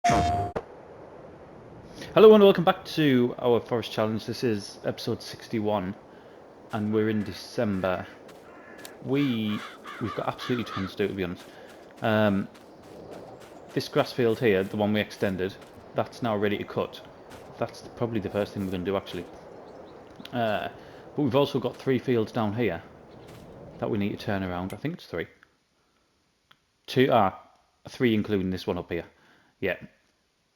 Hello and welcome back to our forest challenge. This is episode 61 and we're in December. We've got absolutely tons to do, to be honest. This grass field here, the one we extended, that's now ready to cut. That's probably the first thing we're going to do, actually. But we've also got 3 fields down here that we need to turn around. I think it's 3. 3 including this one up here. Yeah.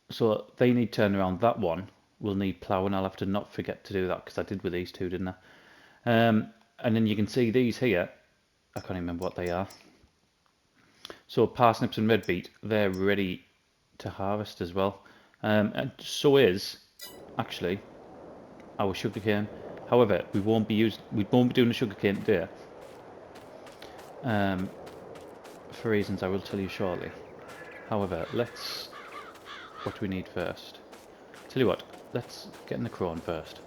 So they need turn around. That one will need ploughing. I'll have to not forget to do that because I did with these two, didn't I? And then you can see these here. I can't remember what they are. So parsnips and red beet, they're ready to harvest as well. And so is actually our sugarcane. However, we won't be doing the sugarcane today. For reasons I will tell you shortly. However, what do we need first? Tell you what, let's get in the crone first.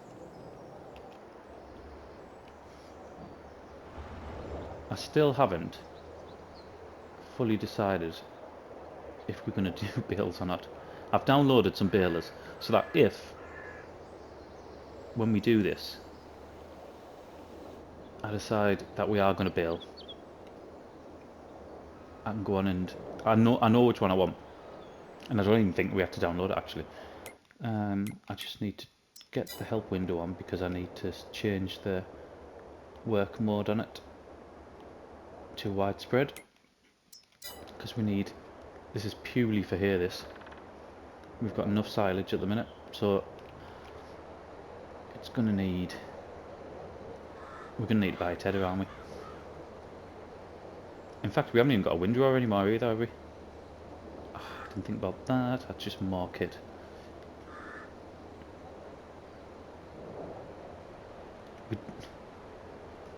I still haven't fully decided if we're going to do bales or not. I've downloaded some balers so that when we do this, I decide that we are going to bale, I can go on and I know which one I want, and I don't even think we have to download it actually. I just need to get the help window on because I need to change the work mode on it to widespread because this is purely for here. We've got enough silage at the minute, so we're gonna need to buy a tedder, aren't we? In fact, we haven't even got a windrower anymore either, have we? Oh, I didn't think about that. That's just more kit.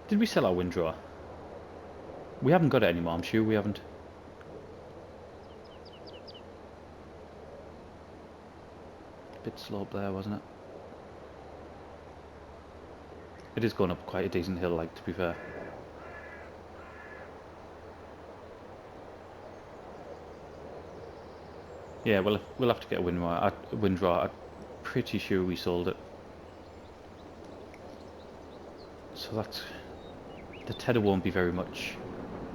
Did we sell our windrower? We haven't got it anymore, I'm sure we haven't. A bit slow up there, wasn't it? It is going up quite a decent hill, like, to be fair. Yeah, well, we'll have to get a windrower. I'm pretty sure we sold it. So that's... The tedder won't be very much.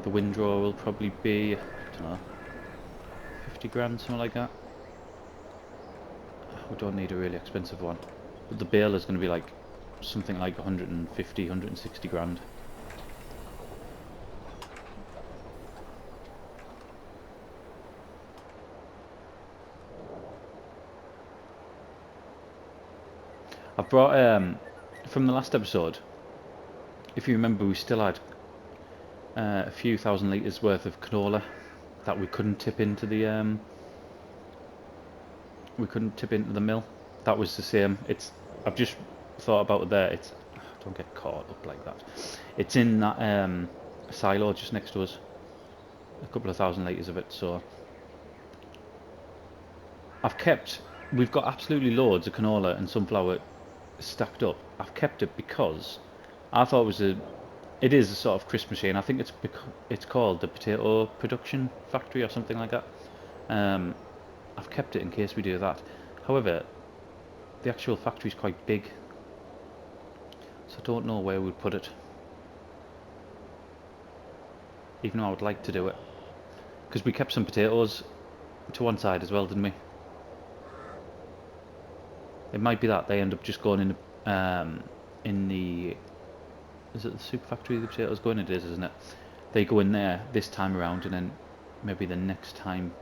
The windrower will probably be, I don't know, 50 grand, something like that. We don't need a really expensive one. But the bale is going to be like something like 150, 160 grand. I've brought, from the last episode, if you remember, we still had a few thousand litres worth of canola that we couldn't tip into the mill. That was the same. I've just thought about it there. Don't get caught up like that. It's in that silo just next to us. A couple of thousand litres of it. So we've got absolutely loads of canola and sunflower stacked up. I've kept it because I thought it is a sort of crisp machine. I think it's called the potato production factory or something like that. I've kept it in case we do that. However, the actual factory is quite big, so I don't know where we'd put it. Even though I would like to do it, because we kept some potatoes to one side as well, didn't we? It might be that they end up just going in the is it the super factory the potatoes go in? It is, isn't it? They go in there this time around, and then maybe the next time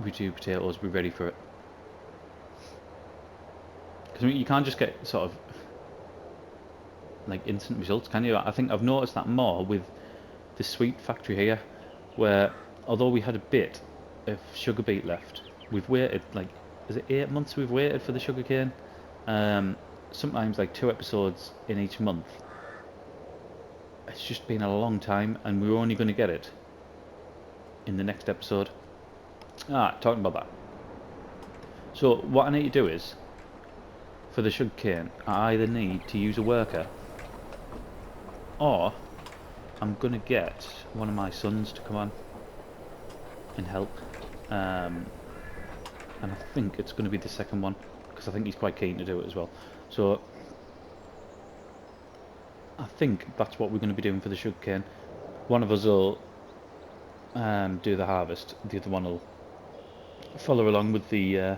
we do potatoes, we're ready for it. Because I mean, you can't just get sort of like instant results, can you? I think I've noticed that more with the sweet factory here, where although we had a bit of sugar beet left, we've waited like, is it 8 months we've waited for the sugar cane? Sometimes like 2 episodes in each month. It's just been a long time, and we're only going to get it in the next episode. Talking about that. So what I need to do is, for the sugar cane, I either need to use a worker, or I'm going to get one of my sons to come on and help. and I think it's going to be the second one, because I think he's quite keen to do it as well. So I think that's what we're going to be doing for the sugarcane. One of us will do the harvest, the other one will follow along with the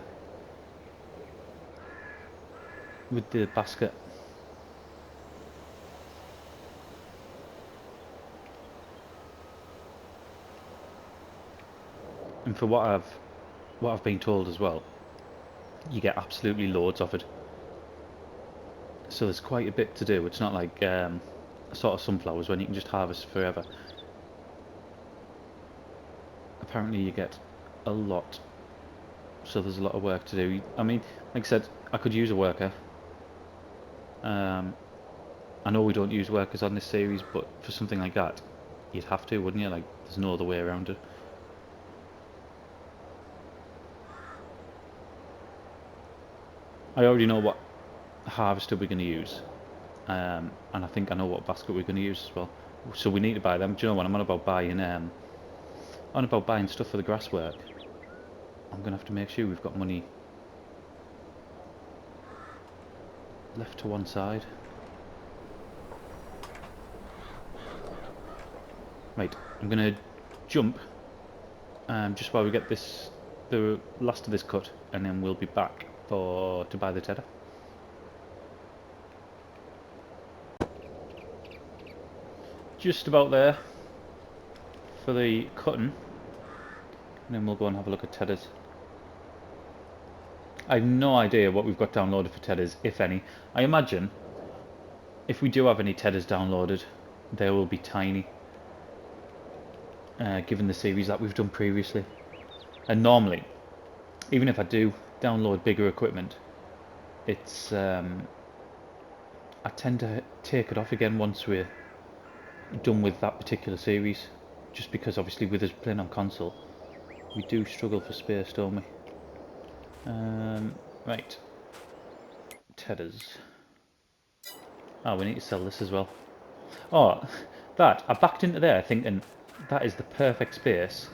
basket. And for what I've been told as well, you get absolutely loads of it. So there's quite a bit to do. It's not like sort of sunflowers when you can just harvest forever. Apparently you get a lot, so there's a lot of work to do. I mean, like I said, I could use a worker. I know we don't use workers on this series, but for something like that, you'd have to, wouldn't you? Like, there's no other way around it. I already know what harvester we're going to use, and I think I know what basket we're going to use as well. So we need to buy them. Do you know what? I'm on about buying stuff for the grass work. I'm going to have to make sure we've got money left to one side. Right, I'm going to jump just while we get the last of this cut, and then we'll be back to buy the tedder. Just about there for the cutting, and then we'll go and have a look at tedders. I have no idea what we've got downloaded for tedders, if any. I imagine if we do have any tedders downloaded, they will be tiny, given the series that we've done previously. And normally, even if I do download bigger equipment, it's I tend to take it off again once we're done with that particular series, just because obviously with us playing on console, we do struggle for space, don't we? Right, tedders. Oh, we need to sell this as well. Oh, I backed into there thinking that is the perfect space.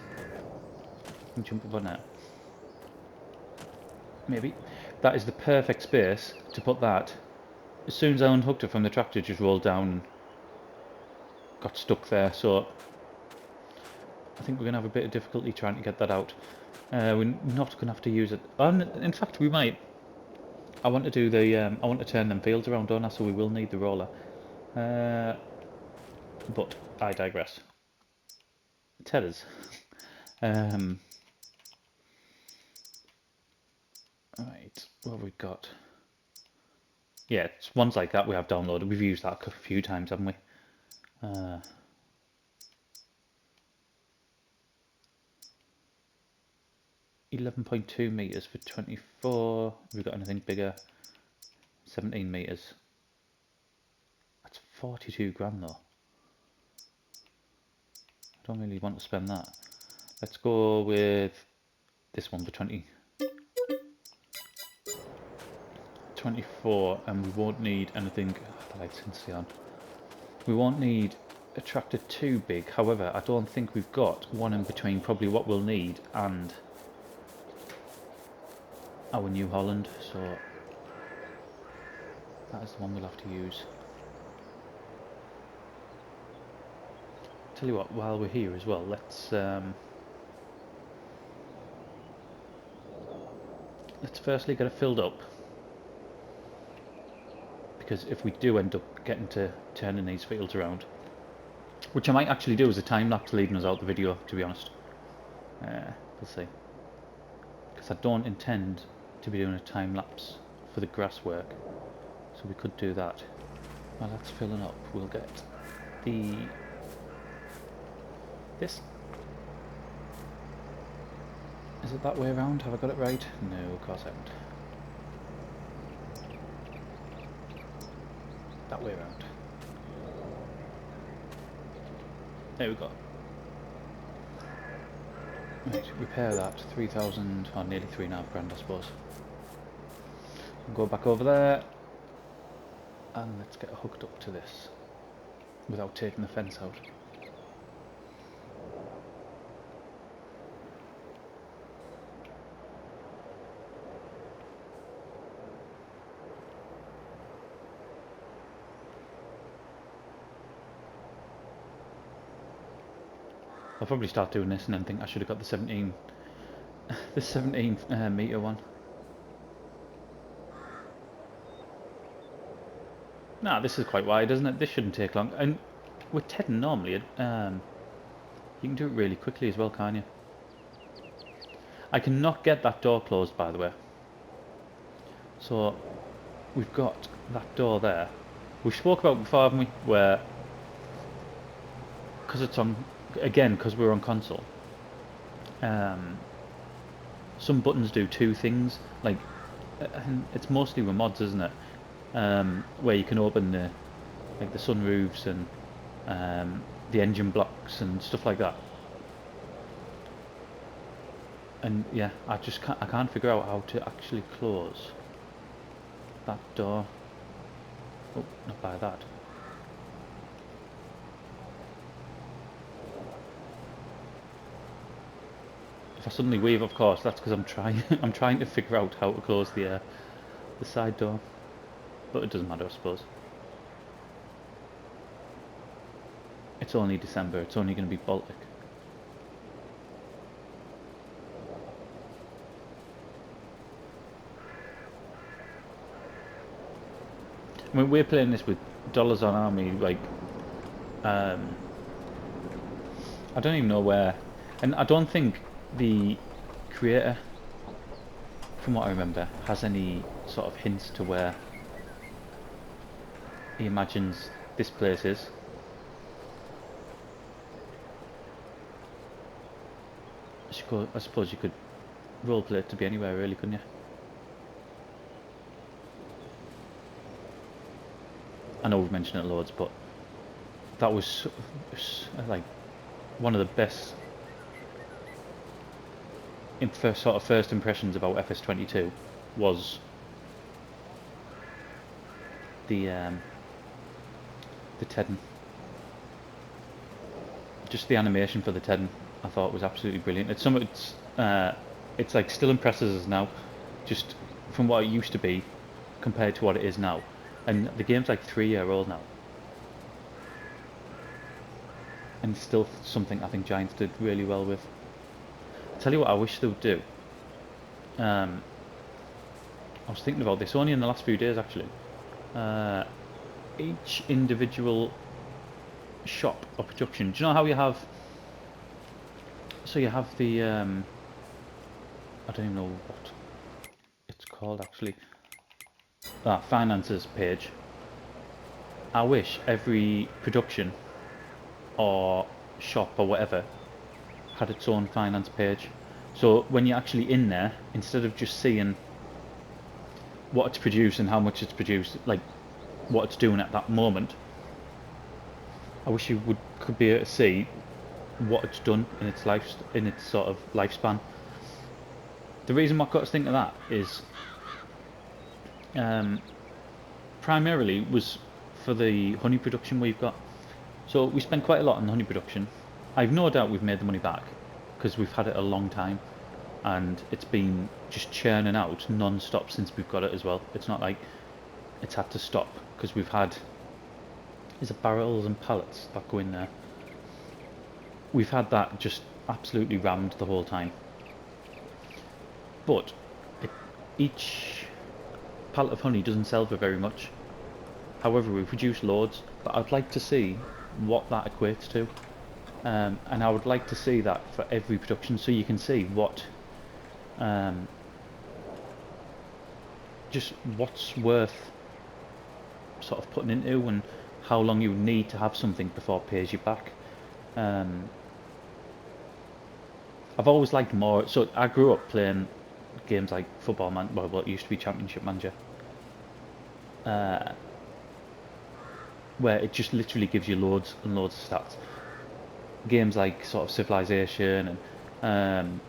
Let me jump up on that. Maybe. That is the perfect space to put that. As soon as I unhooked it from the tractor, it just rolled down and got stuck there. So I think we're going to have a bit of difficulty trying to get that out. We're not going to have to use it. In fact, we might. I want to do the. I want to turn them fields around, don't I? So we will need the roller. But I digress. Tedders. Right, what have we got? Yeah, it's ones like that we have downloaded. We've used that a few times, haven't we? 11.2 meters for 24. Have we got anything bigger? 17 meters. That's 42 grand though. I don't really want to spend that. Let's go with this one for 24, and we won't need anything. The lights can stay on. We won't need a tractor too big. However, I don't think we've got one in between probably what we'll need and our New Holland, so that is the one we'll have to use. Tell you what, while we're here as well, let's firstly get it filled up, because if we do end up getting to turning these fields around, which I might actually do as a time lapse leading us out the video, to be honest, we'll see, because I don't intend to be doing a time lapse for the grass work, so we could do that. While that's filling up, we'll get this. Is it that way around? Have I got it right? No, of course I haven't. That way around. There we go. Right, repair that. 3,000, or nearly 3.5 grand, I suppose. Go back over there, and let's get hooked up to this without taking the fence out. I'll probably start doing this and then think I should have got the 17 the 17 metre one. Nah, this is quite wide, isn't it? This shouldn't take long. And with tedding normally, you can do it really quickly as well, can't you? I cannot get that door closed, by the way. So we've got that door there. We spoke about before, haven't we? Where, because it's on, again, because we're on console. Some buttons do two things. Like, and it's mostly with mods, isn't it? Where you can open the sunroofs and the engine blocks and stuff like that. And yeah, I can't figure out how to actually close that door. Oh, not by that. If I suddenly weave, of course, that's because I'm trying. I'm trying to figure out how to close the side door, but it doesn't matter, I suppose. It's only December. It's only going to be Baltic. I mean, we're playing this with dollars on army, like, I don't even know where, and I don't think the creator, from what I remember, has any sort of hints to where he imagines this place is. I suppose you could roleplay it to be anywhere, really, couldn't you? I know we've mentioned it loads, but that was like one of the best first impressions about FS22 was the Teddon. Just the animation for the Teddon, I thought was absolutely brilliant. It's like still impresses us now, just from what it used to be compared to what it is now. And the game's like 3 year old now. And it's still something I think Giants did really well with. I'll tell you what I wish they would do. I was thinking about this only in the last few days actually. Each individual shop or production, do you know how you have, so you have the I don't even know what it's called actually, finances page. I wish every production or shop or whatever had its own finance page, so when you're actually in there, instead of just seeing what it's produced and how much it's produced, like what it's doing at that moment, I wish you could be able to see what it's done in its sort of lifespan. The reason what got us thinking of that is primarily was for the honey production we've got. So we spent quite a lot on honey production. I've no doubt we've made the money back because we've had it a long time and it's been just churning out non-stop since we've got it as well. It's not like it's had to stop because we've had, is it barrels and pallets that go in there? We've had that just absolutely rammed the whole time. But each pallet of honey doesn't sell for very much. However, we produce loads, but I'd like to see what that equates to. And I would like to see that for every production, so you can see what just what's worth sort of putting into and how long you need to have something before it pays you back. I've always liked more, so I grew up playing games like Football Man, well what used to be Championship Manager, where it just literally gives you loads and loads of stats. Games like sort of Civilization and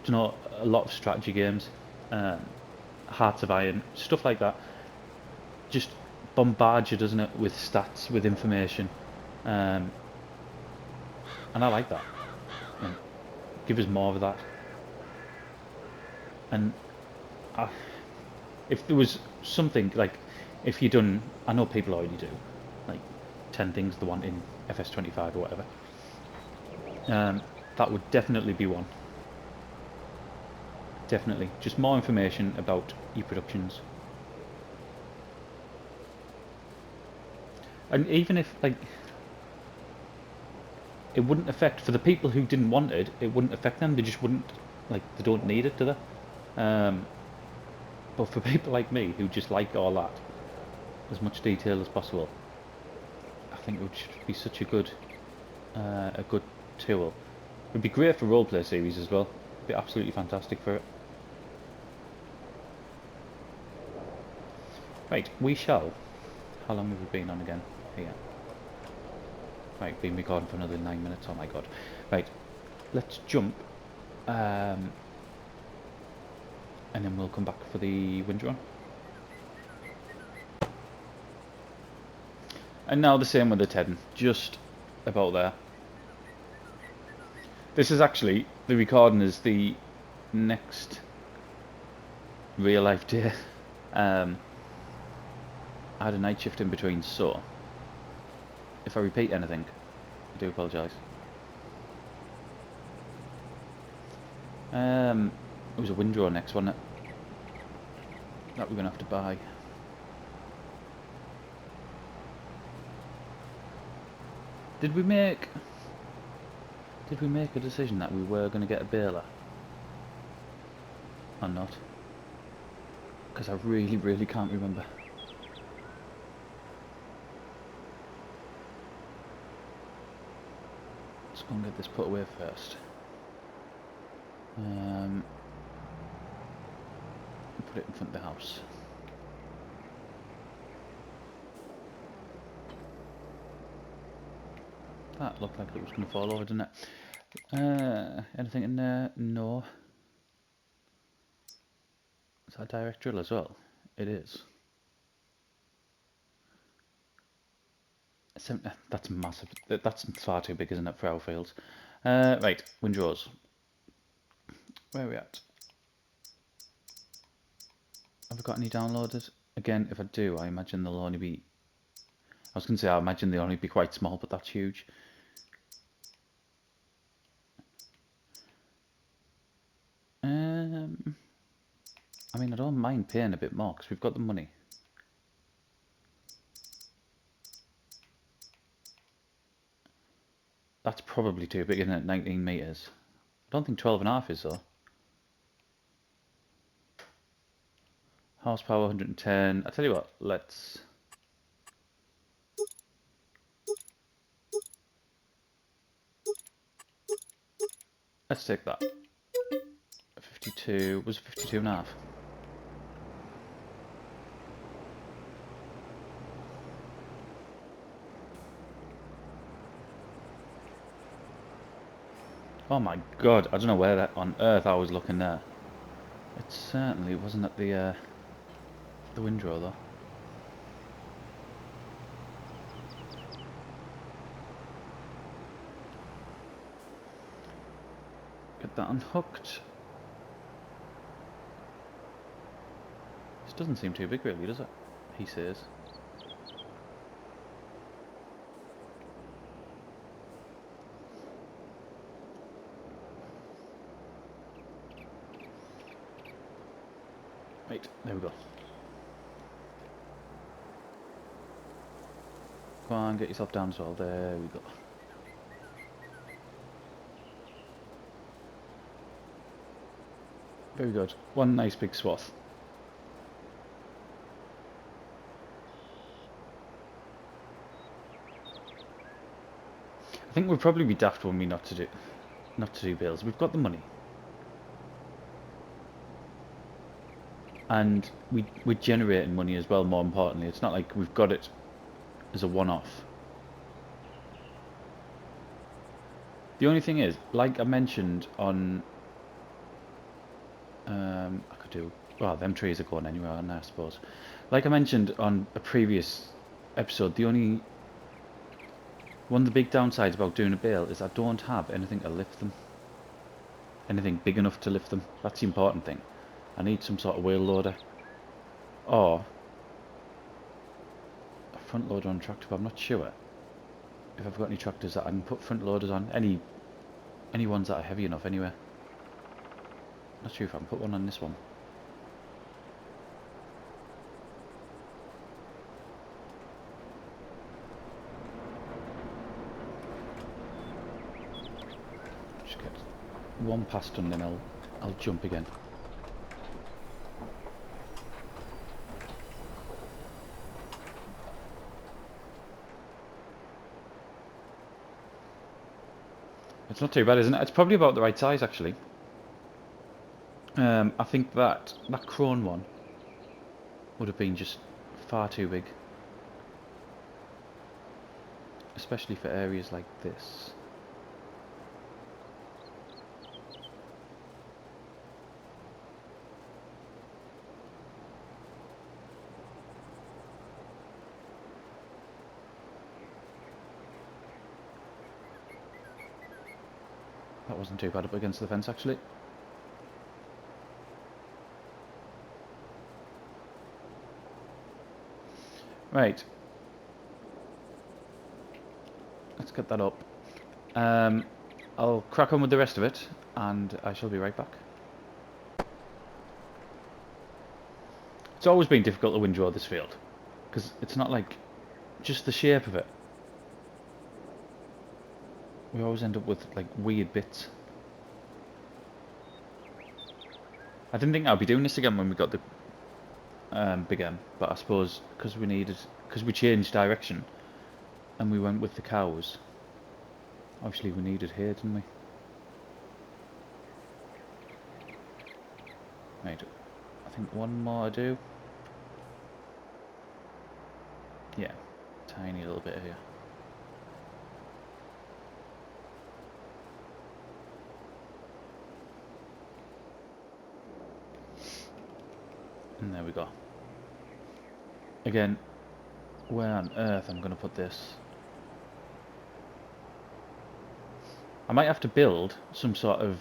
you know, a lot of strategy games, Hearts of Iron, stuff like that, just bombard you, doesn't it, with stats, with information, and I like that. And give us more of that. And if there was something like, if you'd done, I know people already do, like 10 things they want in FS25 or whatever. That would definitely be one. Definitely. Just more information about e-productions. And even if, like, it wouldn't affect, for the people who didn't want it, it wouldn't affect them. They just wouldn't, like, they don't need it, do they? But for people like me who just like all that, as much detail as possible, I think it would be such a good tool. It'd be great for roleplay series as well. It'd be absolutely fantastic for it. Right, we shall. How long have we been on again? Here. Right, been recording for another 9 minutes. Oh my god. Right, let's jump. And then we'll come back for the wind run. And now the same with the Tedden. Just about there. This is actually, the recording is the next real life day. I had a night shift in between, so if I repeat anything, I do apologise. It was a windrow next, wasn't it? That we're going to have to buy. Did we make a decision that we were going to get a baler? Or not? Because I really can't remember. Let's go and get this put away first. Put it in front of the house. That looked like it was going to fall over, didn't it? Anything in there? No. Is that a direct drill as well? It is. That's massive. That's far too big, isn't it, for our fields? Right, windrows. Where are we at? Have I got any downloaded? Again, if I do, I imagine they'll only be... I was going to say, I imagine they'll only be quite small, but that's huge. I mean, I don't mind paying a bit more, because we've got the money. That's probably too big, isn't it? 19 metres. I don't think 12.5 is, though. Horsepower 110. I tell you what, let's take that. 52 was 52.5. Oh my god, I don't know where that on earth I was looking there. It certainly wasn't at the windrow though. Get that unhooked. This doesn't seem too big really, does it? He says. Right, there we go. Come on, get yourself down as well. There we go. Very good. One nice big swath. I think we'd probably be daft when we not to do bales. We've got the money. And we're generating money as well, more importantly. It's not like we've got it as a one-off. The only thing is, like I mentioned on... I could do... Well, them trees are going anywhere, aren't they, I suppose. Like I mentioned on a previous episode, one of the big downsides about doing a bale is I don't have anything to lift them. Anything big enough to lift them. That's the important thing. I need some sort of wheel loader. Or a front loader on a tractor, but I'm not sure if I've got any tractors that I can put front loaders on. Any Any ones that are heavy enough anyway. Not sure if I can put one on this one. Just get one past and then I'll jump again. It's not too bad, isn't it? It's probably about the right size, actually. I think that crone one would have been just far too big. Especially for areas like this. That wasn't too bad up against the fence, actually. Right. Let's get that up. I'll crack on with the rest of it, and I shall be right back. It's always been difficult to windrow this field, because it's not like just the shape of it. We always end up with like weird bits. I didn't think I'd be doing this again when we got the big M, but I suppose because we changed direction and we went with the cows. Obviously, we needed hay, didn't we? Right. I think one more I do. Yeah, tiny little bit here. And there we go. Again, where on earth I'm going to put this? I might have to build some sort of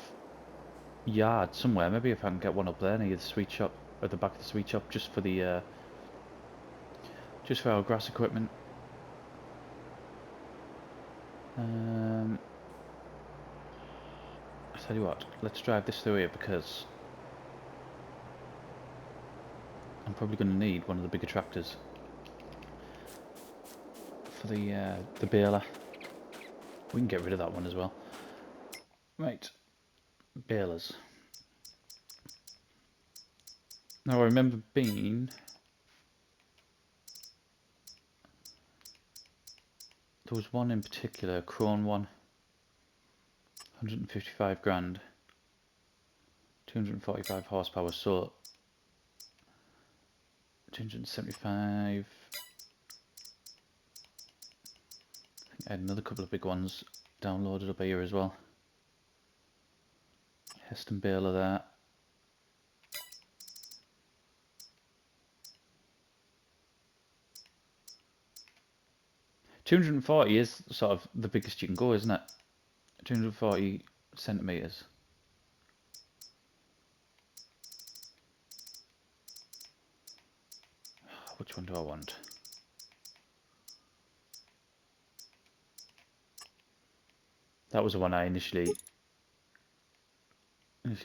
yard somewhere. Maybe if I can get one up there near the sweet shop, at the back of the sweet shop, just for the just for our grass equipment. I tell you what, let's drive this through here because I'm probably going to need one of the bigger tractors for the baler. We can get rid of that one as well. Right, balers. Now I remember being there was one in particular, a Crone one, 155 grand, 245 horsepower, so 275. I think I had another couple of big ones downloaded up here as well. Heston baler there. $240 is sort of the biggest you can go, isn't it? 240 centimeters. Which one do I want? That was the one I initially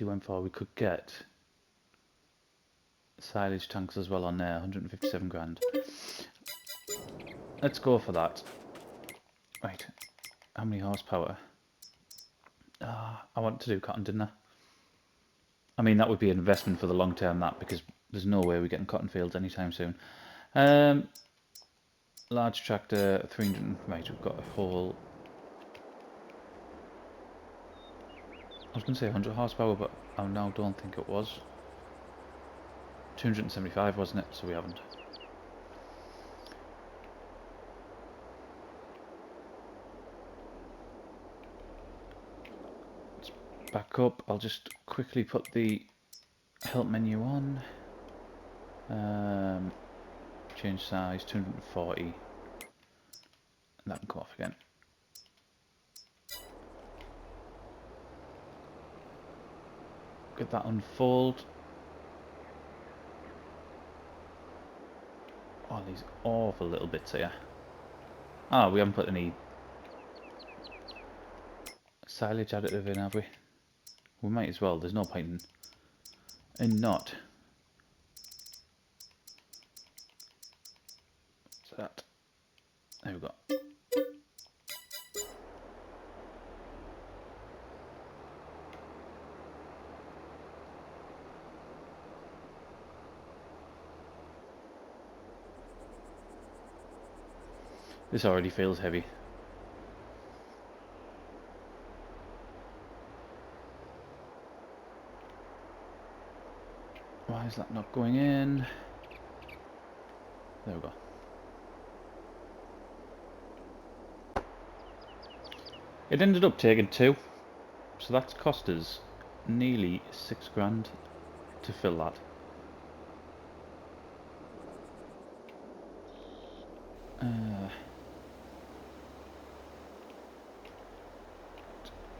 went for. We could get silage tanks as well on there, 157 grand. Let's go for that. Right, how many horsepower? I want to do cotton, didn't I? I mean, that would be an investment for the long term, that, because there's no way we're getting cotton fields anytime soon. Large tractor, 300, right, we've got a whole... I was going to say 100 horsepower, but I now don't think it was. 275, wasn't it? So we haven't. Let's back up. I'll just quickly put the help menu on. Change size, 240. And that can come off again. Get that unfold. Oh, these awful little bits here. Ah, we haven't put any silage additive in, have we? We might as well. There's no point in not. What's that? There we go. This already feels heavy. Why is that not going in? There we go. It ended up taking 2, so that's cost us nearly 6 grand to fill that.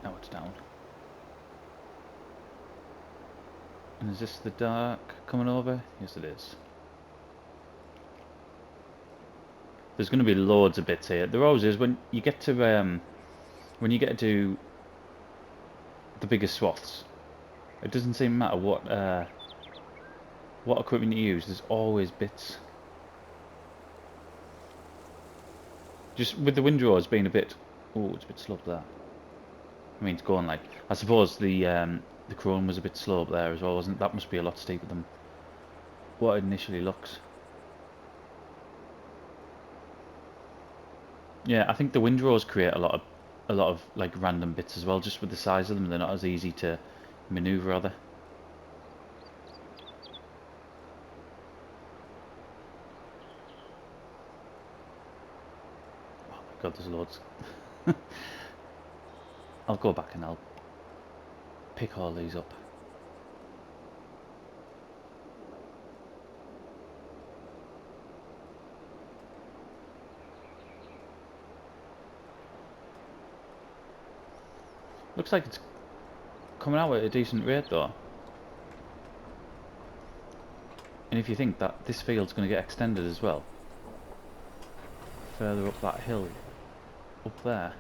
Now it's down. And is this the dark coming over? Yes, it is. There's going to be loads of bits here. There always is when you get to the bigger swaths. It doesn't seem matter what equipment you use. There's always bits. Just with the windrows being a bit, oh, it's a bit slow up there. I mean, it's going like, I suppose the chrome was a bit slow up there as well, wasn't it? That must be a lot steeper than what it initially looks. Yeah, I think the windrows create a lot of like random bits as well. Just with the size of them, they're not as easy to maneuver, are they? Oh my god, there's loads. I'll go back and I'll pick all these up. Looks like it's coming out at a decent rate though. And if you think that this field's going to get extended as well, further up that hill, up there,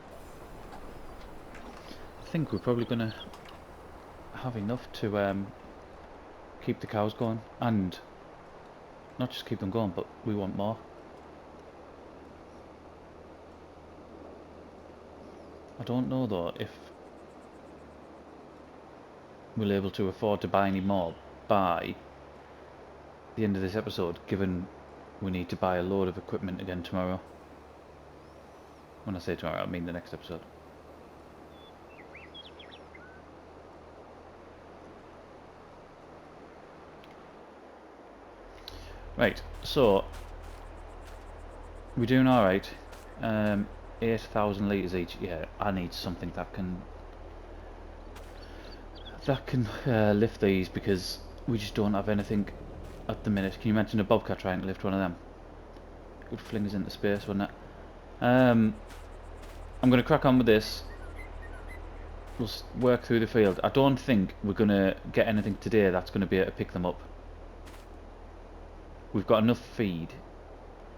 I think we're probably going to have enough to keep the cows going, and not just keep them going, but we want more. I don't know though if we'll be able to afford to buy any more by the end of this episode, given we need to buy a load of equipment again tomorrow. When I say tomorrow, I mean the next episode. Right, so we're doing alright. 8,000 litres each. Yeah, I need something that can lift these, because we just don't have anything at the minute. Can you imagine a bobcat trying to lift one of them? Good fling us into space, wouldn't it? I'm going to crack on with this. We'll work through the field. I don't think we're going to get anything today that's going to be able to pick them up. We've got enough feed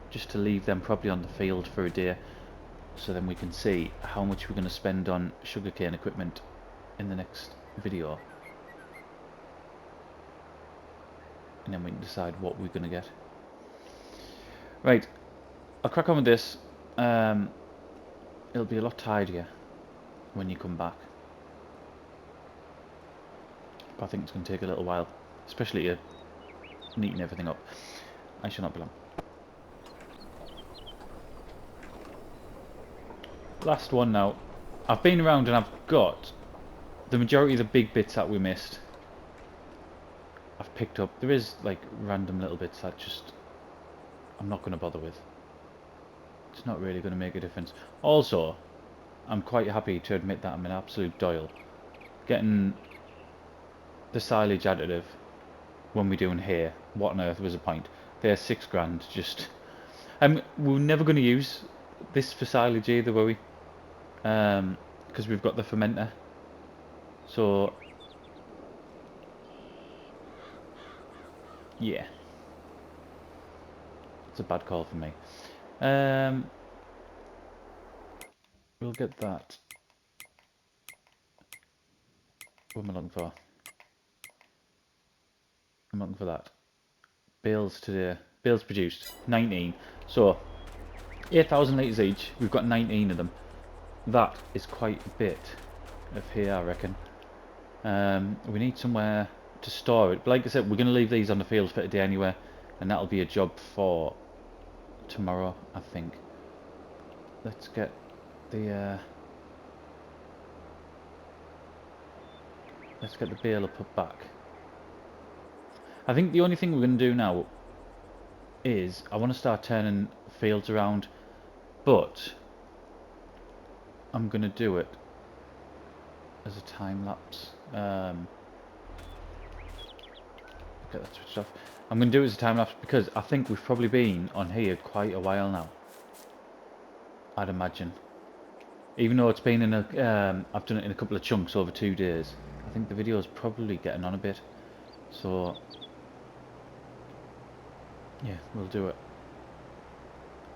just to leave them probably on the field for a day, so then we can see how much we're going to spend on sugarcane equipment in the next video, and then we can decide what we're going to get. Right, I'll crack on with this. It'll be a lot tidier when you come back, but I think it's going to take a little while, especially to neaten everything up. I shall not be long. Last one now. I've been around and I've got the majority of the big bits that we missed. I've picked up. There is like random little bits that just I'm not going to bother with. It's not really going to make a difference. Also, I'm quite happy to admit that I'm an absolute doyle. Getting the silage additive when we're doing hay, what on earth was the point? There's 6 grand. Just we're never going to use this for silage either, were we? Because we've got the fermenter. So yeah, it's a bad call for me. We'll get that What am I looking for? I'm looking for that. Bales today. Bales produced 19. So 8,000 litres each. We've got 19 of them. That is quite a bit of hay, I reckon. We need somewhere to store it. But like I said, we're going to leave these on the field for today anyway, and that'll be a job for tomorrow, I think. Let's get the baler put back. I think the only thing we're going to do now is I want to start turning fields around, but I'm going to do it as a time lapse. Get that switched off. I'm going to do it as a time lapse because I think we've probably been on here quite a while now, I'd imagine. Even though it's been in a, I've done it in a couple of chunks over 2 days. I think the video is probably getting on a bit. So, yeah, we'll do it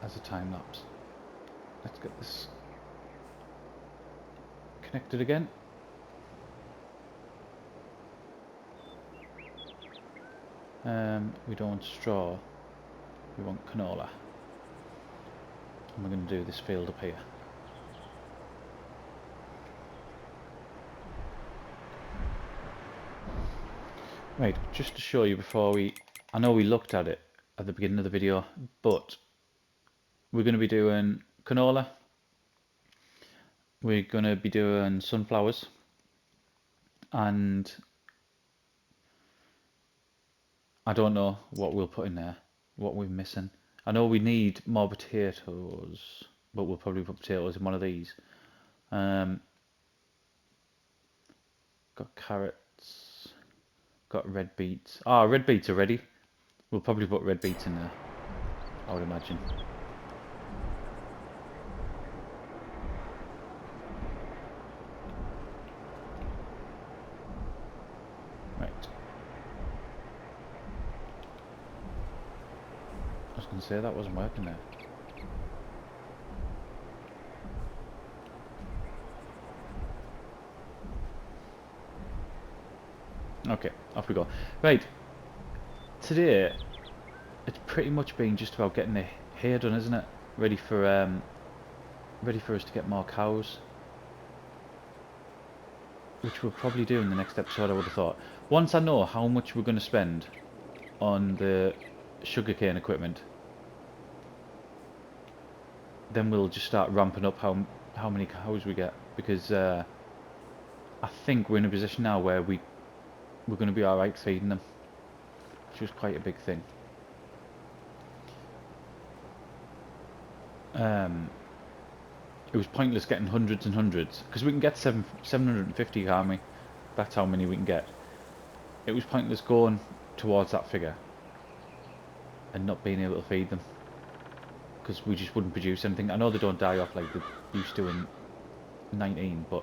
as a time lapse. Let's get this connected again. We don't want straw, we want canola. And we're going to do this field up here. Right, just to show you before I know we looked at it at the beginning of the video, but we're going to be doing canola, we're going to be doing sunflowers, and I don't know what we'll put in there, what we're missing. I know we need more potatoes, but we'll probably put potatoes in one of these. Got carrots, got red beets. Ah, red beets are ready. We'll probably put red beets in there, I would imagine. Right. I was going to say that wasn't working there. Okay, off we go. Right, today it's pretty much been just about getting the hay done, isn't it? Ready for us to get more cows, which we'll probably do in the next episode, I would have thought. Once I know how much we're going to spend on the sugarcane equipment, then we'll just start ramping up how many cows we get, because I think we're in a position now where we're going to be alright feeding them, which was quite a big thing. It was pointless getting hundreds and hundreds, because we can get 750, can't we? That's how many we can get. It was pointless going towards that figure and not being able to feed them, because we just wouldn't produce anything. I know they don't die off like they used to in 19, but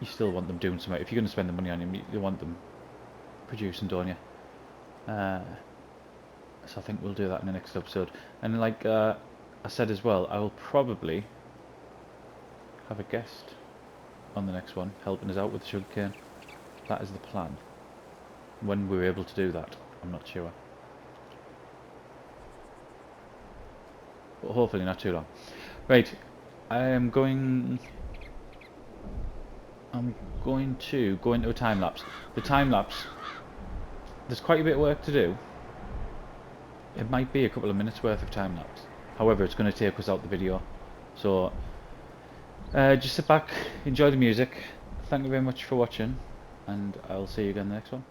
you still want them doing something. If you're going to spend the money on them, you want them producing, don't you? So I think we'll do that in the next episode. And like I said as well, I will probably have a guest on the next one, helping us out with the sugarcane. That is the plan. When we're able to do that, I'm not sure. But hopefully not too long. Right, I'm going to go into a time lapse. The time lapse, there's quite a bit of work to do. It might be a couple of minutes worth of time lapse. However, it's going to take us out the video. So just sit back, enjoy the music. Thank you very much for watching, and I'll see you again in the next one.